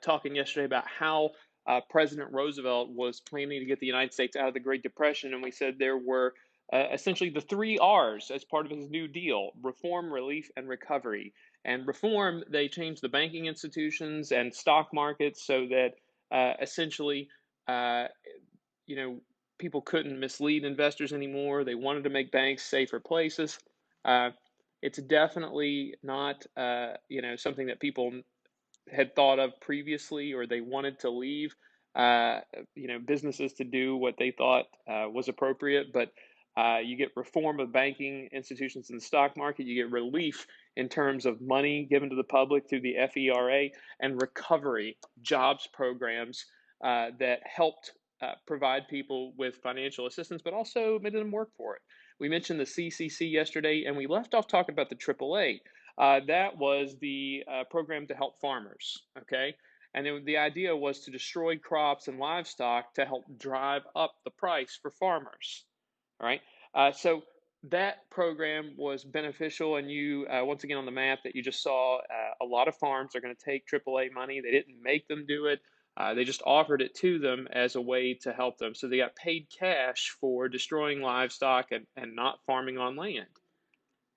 talking yesterday about how President Roosevelt was planning to get the United States out of the Great Depression, and we said there were essentially the three R's as part of his New Deal: reform, relief, and recovery. And reform, they changed the banking institutions and stock markets so that essentially, uh, you know, people couldn't mislead investors anymore. They wanted to make banks safer places. Uh, it's definitely not, something that people had thought of previously, or they wanted to leave, uh, businesses to do what they thought was appropriate. But you get reform of banking institutions in the stock market. You get relief in terms of money given to the public through the FERA, and recovery jobs programs that helped provide people with financial assistance, but also made them work for it. We mentioned the CCC yesterday, and we left off talking about the AAA. That was the program to help farmers, okay? And the idea was to destroy crops and livestock to help drive up the price for farmers, all right? So that program was beneficial, and you, once again on the map that you just saw, a lot of farms are going to take AAA money. They didn't make them do it. They just offered it to them as a way to help them. So they got paid cash for destroying livestock and not farming on land.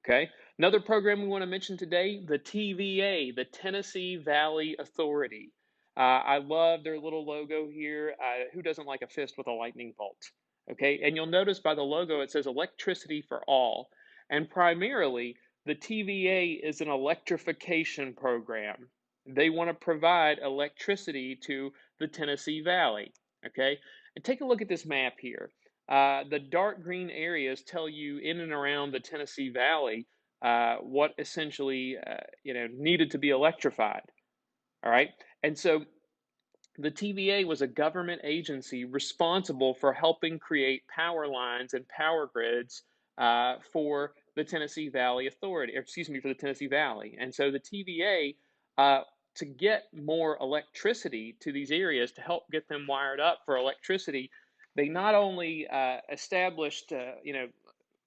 Okay. Another program we want to mention today, the TVA, the Tennessee Valley Authority. I love their little logo here. Who doesn't like a fist with a lightning bolt? Okay. And you'll notice by the logo, it says electricity for all. And primarily, the TVA is an electrification program. They want to provide electricity to the Tennessee Valley. Okay. And take a look at this map here. The dark green areas tell you in and around the Tennessee Valley what essentially needed to be electrified. All right, and so the TVA was a government agency responsible for helping create power lines and power grids for the Tennessee Valley Authority, or excuse me, for the Tennessee Valley. And so the TVA, to get more electricity to these areas, to help get them wired up for electricity, they not only established,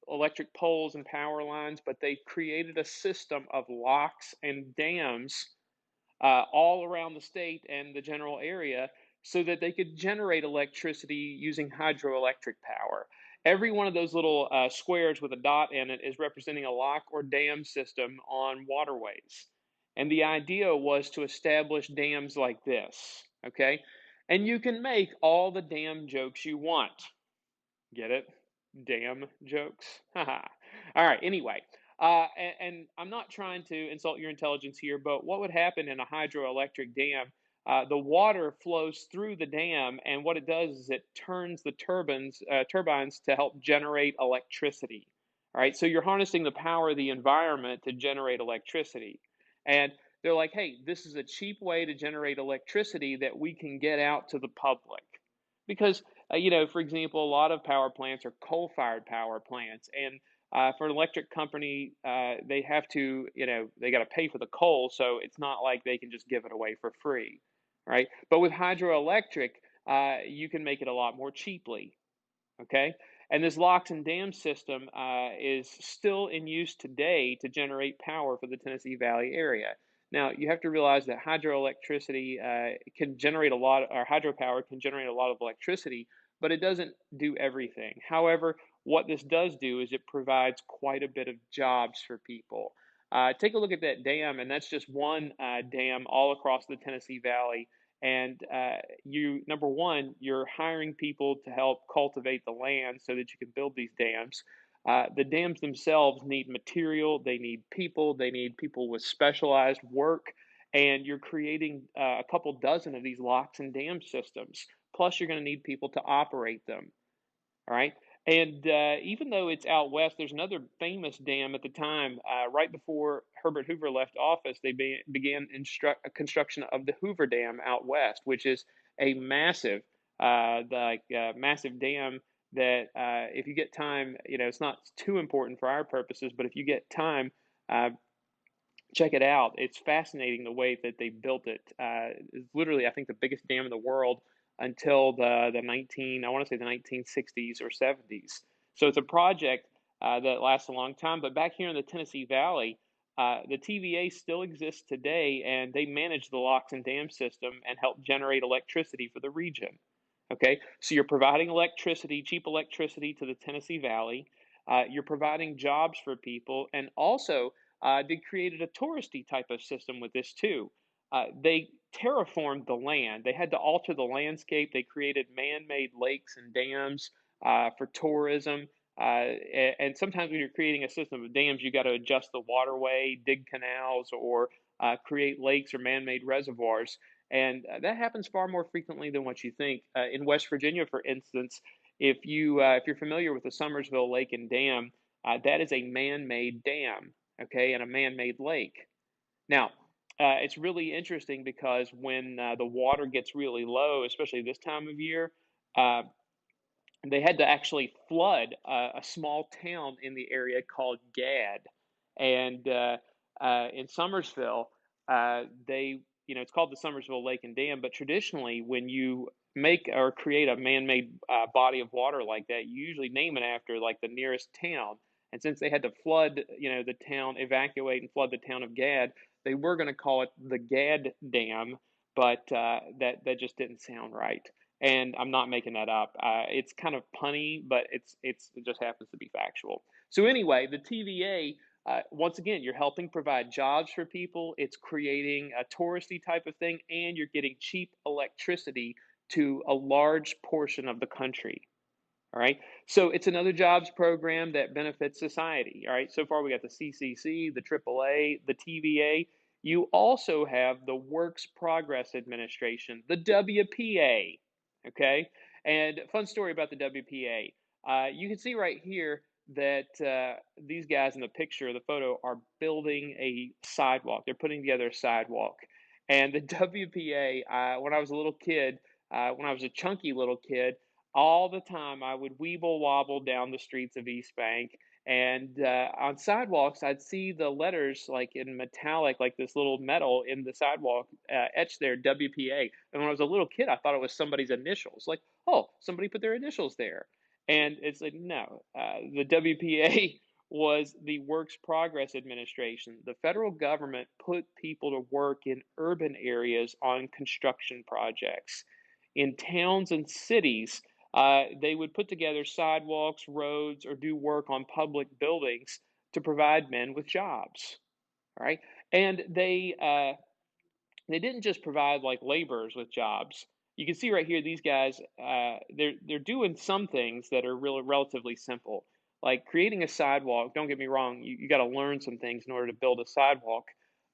electric poles and power lines, but they created a system of locks and dams all around the state and the general area so that they could generate electricity using hydroelectric power. Every one of those little squares with a dot in it is representing a lock or dam system on waterways. And the idea was to establish dams like this, okay? And you can make all the dam jokes you want. Get it? Damn jokes. Haha. All right. Anyway, and I'm not trying to insult your intelligence here, but what would happen in a hydroelectric dam? The water flows through the dam, and what it does is it turns the turbines to help generate electricity. All right. So you're harnessing the power of the environment to generate electricity, and they're like, hey, this is a cheap way to generate electricity that we can get out to the public, because for example, a lot of power plants are coal-fired power plants, and for an electric company, they have to, they got to pay for the coal, so it's not like they can just give it away for free, right? But with hydroelectric, you can make it a lot more cheaply, okay? And this locks and dam system is still in use today to generate power for the Tennessee Valley area. Now, you have to realize that hydroelectricity can generate a lot, or hydropower can generate a lot of electricity, but it doesn't do everything. However, what this does do is it provides quite a bit of jobs for people. Take a look at that dam, and that's just one dam all across the Tennessee Valley. And number one, you're hiring people to help cultivate the land so that you can build these dams. The dams themselves need material, they need people with specialized work, and you're creating a couple dozen of these locks and dam systems. Plus, you're going to need people to operate them. All right. And even though it's out west, there's another famous dam at the time. Right before Herbert Hoover left office, they began construction of the Hoover Dam out west, which is a massive, massive dam that if you get time, it's not too important for our purposes, but if you get time, uh, check it out. It's fascinating the way that they built it. It's literally, I think, the biggest dam in the world until I want to say the 1960s or 70s. So it's a project that lasts a long time. But back here in the Tennessee Valley, The TVA still exists today, and they manage the locks and dam system and help generate electricity for the region. Okay, so you're providing electricity, cheap electricity to the Tennessee Valley. You're providing jobs for people, and also they created a touristy type of system with this too. They terraformed the land. They had to alter the landscape. They created man-made lakes and dams for tourism. And sometimes when you're creating a system of dams, you got to adjust the waterway, dig canals, or create lakes or man-made reservoirs. And that happens far more frequently than what you think. In West Virginia, for instance, if you're familiar with the Summersville Lake and Dam, that is a man-made dam, okay, and a man-made lake. Now, it's really interesting because when the water gets really low, especially this time of year, uh, they had to actually flood a small town in the area called Gad, and in Summersville, it's called the Summersville Lake and Dam. But traditionally, when you make or create a man-made body of water like that, you usually name it after like the nearest town. And since they had to flood, the town, evacuate and flood the town of Gad, they were going to call it the Gad Dam, but that just didn't sound right. And I'm not making that up. It's kind of punny, but it just happens to be factual. So anyway, the TVA, once again, you're helping provide jobs for people. It's creating a touristy type of thing, and you're getting cheap electricity to a large portion of the country. All right. So it's another jobs program that benefits society. All right. So far, we got the CCC, the AAA, the TVA. You also have the Works Progress Administration, the WPA. Okay. And fun story about the WPA. You can see right here that these guys in the picture, the photo, are building a sidewalk. They're putting together a sidewalk. And the WPA, when I was a little kid, when I was a chunky little kid, all the time I would weeble wobble down the streets of East Bank, and on sidewalks I'd see the letters like in metallic, like this little metal in the sidewalk, etched there, WPA. And when I was a little kid, I thought it was somebody's initials, like, oh, somebody put their initials there. And it's like, no, the WPA was the Works Progress Administration. The federal government put people to work in urban areas on construction projects. In towns and cities, they would put together sidewalks, roads, or do work on public buildings to provide men with jobs. All right, and they didn't just provide like laborers with jobs. You can see right here, these guys, they're doing some things that are really relatively simple, like creating a sidewalk. Don't get me wrong, you got to learn some things in order to build a sidewalk.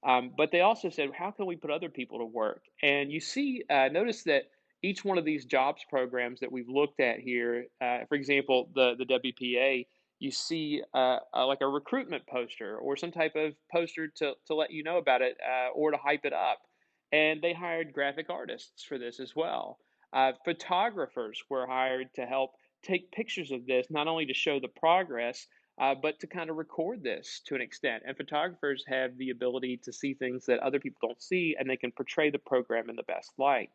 But they also said, how can we put other people to work? And you see, notice that each one of these jobs programs that we've looked at here, for example, the WPA, you see like a recruitment poster or some type of poster to let you know about it, or to hype it up. And they hired graphic artists for this as well. Photographers were hired to help take pictures of this, not only to show the progress, but to kind of record this to an extent. And photographers have the ability to see things that other people don't see, and they can portray the program in the best light.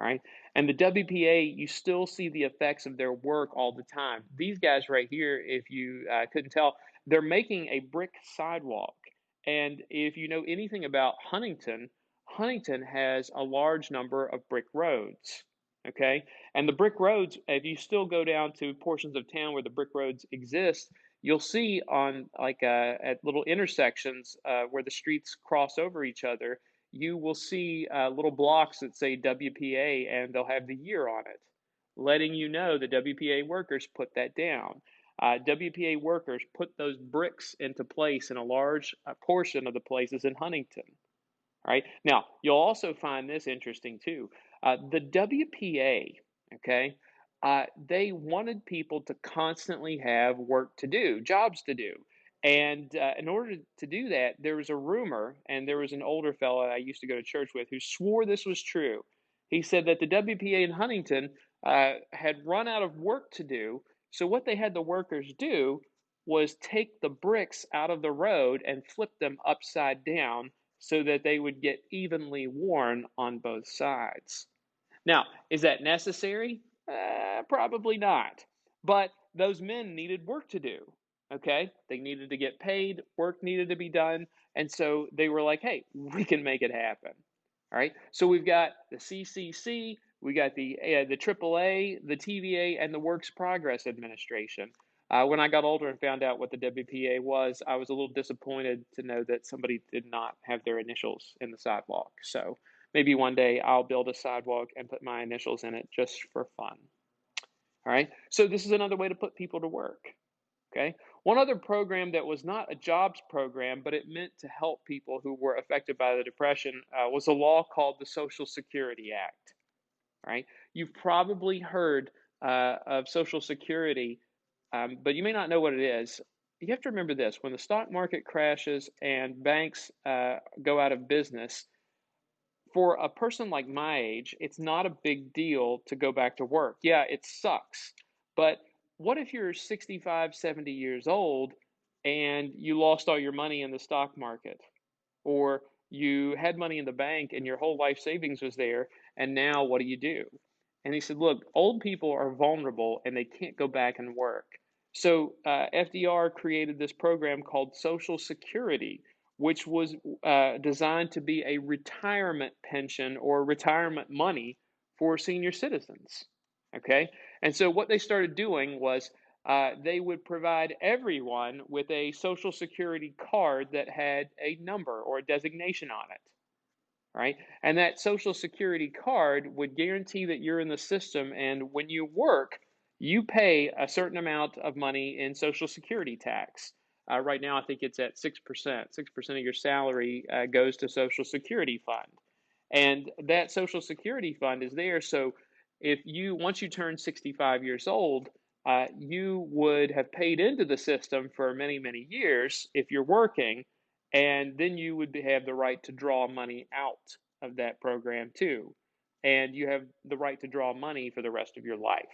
All right. And the WPA, you still see the effects of their work all the time. These guys right here, if you couldn't tell, they're making a brick sidewalk. And if you know anything about Huntington, Huntington has a large number of brick roads. Okay. And the brick roads, if you still go down to portions of town where the brick roads exist, you'll see on like at little intersections where the streets cross over each other, you will see little blocks that say WPA, and they'll have the year on it, letting you know the WPA workers put that down. WPA workers put those bricks into place in a large portion of the places in Huntington. All right. Now, you'll also find this interesting too. The WPA, okay, they wanted people to constantly have work to do, jobs to do. And in order to do that, there was a rumor, and there was an older fellow I used to go to church with who swore this was true. He said that the WPA in Huntington had run out of work to do. So, what they had the workers do was take the bricks out of the road and flip them upside down so that they would get evenly worn on both sides. Now, is that necessary? Probably not. But those men needed work to do. Okay, they needed to get paid, work needed to be done, and so they were like, "Hey, we can make it happen." All right, so we've got the CCC, we got the AAA, the TVA, and the Works Progress Administration. When I got older and found out what the WPA was, I was a little disappointed to know that somebody did not have their initials in the sidewalk. So maybe one day I'll build a sidewalk and put my initials in it just for fun. All right, so this is another way to put people to work. Okay. One other program that was not a jobs program, but it meant to help people who were affected by the Depression was a law called the Social Security Act. Right. You've probably heard of Social Security, but you may not know what it is. You have to remember this: when the stock market crashes and banks go out of business, for a person like my age, it's not a big deal to go back to work. Yeah, it sucks. But what if you're 65, 70 years old and you lost all your money in the stock market? Or you had money in the bank and your whole life savings was there, and now what do you do? And he said, look, old people are vulnerable and they can't go back and work. So FDR created this program called Social Security, which was designed to be a retirement pension or retirement money for senior citizens. Okay. And so what they started doing was they would provide everyone with a social security card that had a number or a designation on it, right? And that social security card would guarantee that you're in the system, and when you work, you pay a certain amount of money in social security tax. Right now, I think it's at 6%. 6% of your salary goes to social security fund. And that social security fund is there. So if you, once you turn 65 years old, you would have paid into the system for many, many years if you're working, and then you would have the right to draw money out of that program too. And you have the right to draw money for the rest of your life.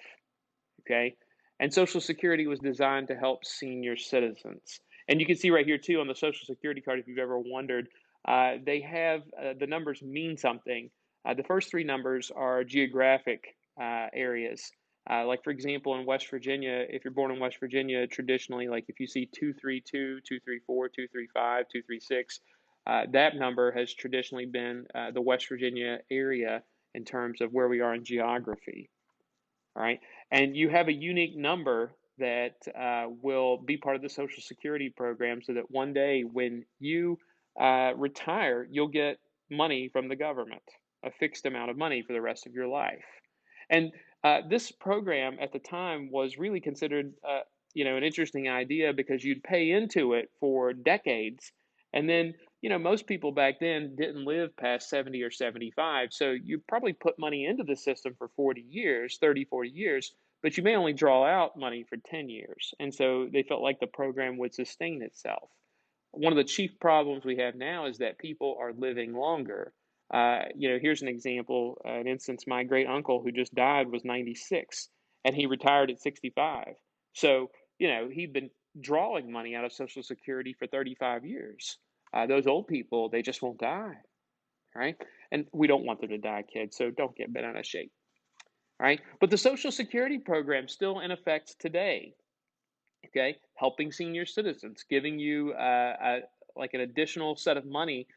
Okay. And Social Security was designed to help senior citizens. And you can see right here too on the Social Security card, if you've ever wondered, they have the numbers mean something. The first three numbers are geographic areas. Like, for example, in West Virginia, if you're born in West Virginia, traditionally, like if you see 232, 234, 235, 236, that number has traditionally been the West Virginia area in terms of where we are in geography. All right. And you have a unique number that will be part of the Social Security program so that one day when you retire, you'll get money from the government, a fixed amount of money for the rest of your life. And this program at the time was really considered, an interesting idea because you'd pay into it for decades, and then most people back then didn't live past 70 or 75, so you probably put money into the system for 40 years, 30, 40 years, but you may only draw out money for 10 years. And so they felt like the program would sustain itself. One of the chief problems we have now is that people are living longer. Here's an example, an instance. My great uncle who just died was 96, and he retired at 65. So, he'd been drawing money out of Social Security for 35 years. Those old people, they just won't die, right? And we don't want them to die, kids, so don't get bent out of shape, right? But the Social Security program still in effect today, okay? Helping senior citizens, giving you like an additional set of money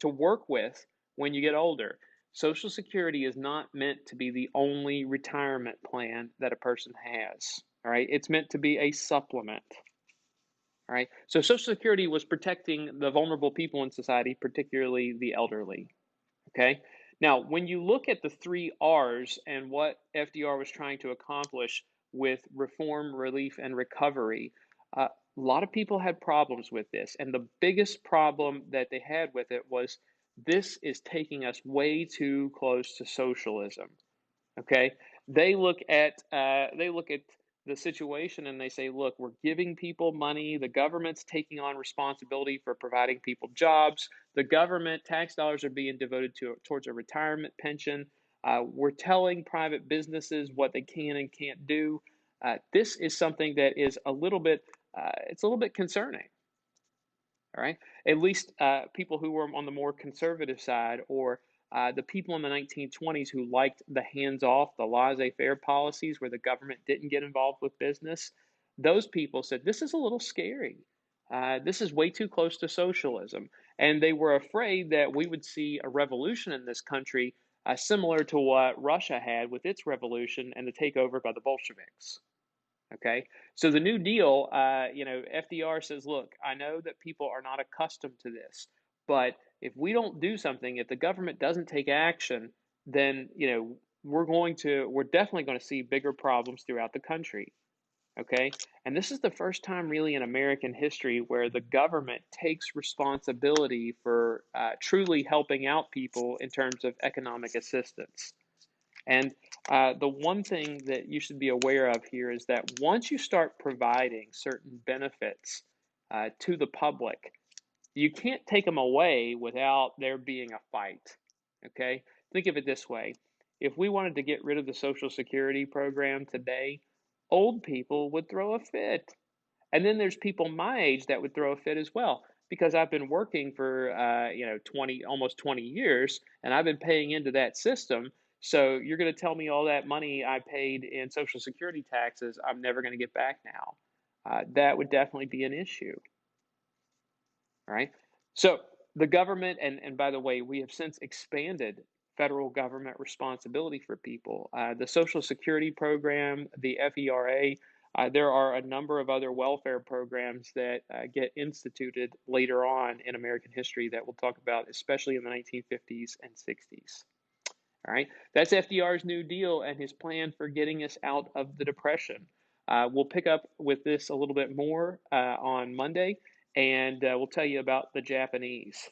to work with when you get older. Social Security is not meant to be the only retirement plan that a person has, all right? It's meant to be a supplement. All right. So Social Security was protecting the vulnerable people in society, particularly the elderly. Okay. Now, when you look at the three R's and what FDR was trying to accomplish with reform, relief, and recovery, a lot of people had problems with this. And the biggest problem that they had with it was this is taking us way too close to socialism. Okay, they look at the situation and they say, look, we're giving people money. The government's taking on responsibility for providing people jobs. The government tax dollars are being devoted towards a retirement pension. We're telling private businesses what they can and can't do. This is something that is it's a little bit concerning. All right. At least people who were on the more conservative side, or the people in the 1920s who liked the hands off, the laissez faire policies where the government didn't get involved with business, those people said, "This is a little scary. This is way too close to socialism." And they were afraid that we would see a revolution in this country similar to what Russia had with its revolution and the takeover by the Bolsheviks. Okay, so the New Deal, FDR says, "Look, I know that people are not accustomed to this, but if we don't do something, if the government doesn't take action, then we're definitely going to see bigger problems throughout the country." Okay, and this is the first time really in American history where the government takes responsibility for truly helping out people in terms of economic assistance. And the one thing that you should be aware of here is that once you start providing certain benefits to the public, you can't take them away without there being a fight. Okay? Think of it this way. If we wanted to get rid of the Social Security program today, old people would throw a fit. And then there's people my age that would throw a fit as well because I've been working for 20 almost 20 years and I've been paying into that system. So you're going to tell me all that money I paid in Social Security taxes I'm never going to get back now. That would definitely be an issue, right? So the government, and by the way, we have since expanded federal government responsibility for people. The Social Security program, the FERA, there are a number of other welfare programs that get instituted later on in American history that we'll talk about, especially in the 1950s and 60s. All right, that's FDR's New Deal and his plan for getting us out of the Depression. We'll pick up with this a little bit more on Monday, and we'll tell you about the Japanese.